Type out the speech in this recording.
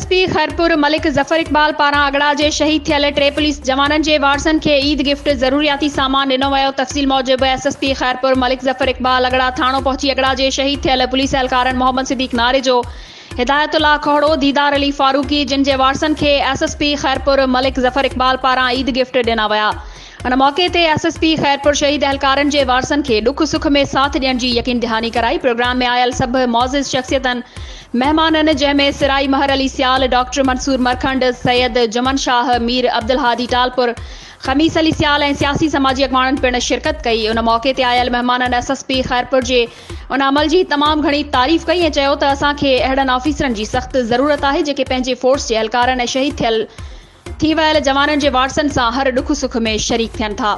SSP Khairpur Malik Zafar Iqbal पारां अगड़ा जे शहीद थियल 3 पुलिस जवाननि जे वारसनि खे ईद गिफ्ट ज़रूरियाती सामान ॾिनो वियो। तफ़सील मूजिबि एसएसपी खैरपुर मलिक ज़फर इकबाल अगड़ा थाणो पहुची अगड़ा जे शहीद थियल पुलिस एहलकारनि मोहम्मद सिद्दीक नारेजो, हिदायतुल्लाह खोड़ो, दीदार अली फारूकी, जिन जे वारसनि खे एसएसपी खैरपुर मलिक ज़फर इकबाल पारां ईद गिफ्ट ॾिना विया। उन मौके ते एसएसपी खैरपुर शहीद एहलकारनि जे वारसनि खे दुख सुख में साथ ॾियण जी यकीन दहानी कराई। प्रोग्राम में आयल सभु मौज़िज़ शख्सियतनि मेहमाननि जंहिंमें सिराई महर अली सियाल, डॉक्टर मंसूर मरखंड, सैयद जमन शाह, मीर अब्दुल हादी टालपुर, खमीस अली सियाल ऐं सियासी समाजी अॻवाननि पिणु शिरकत कई। उन मौके ते आयल मेहमाननि एसएसपी खैरपुर जे उन अमल जी तमामु घणी तारीफ़ कई ऐं चयो त असांखे अहिड़नि ऑफिसरनि जी सख़्त ज़रूरत आहे जेके पंहिंजे फोर्स जे एहलकारनि ऐं शहीद थी वियल जवाननि जे वारसनि सां हर दुख सुख में शरीक थियनि था।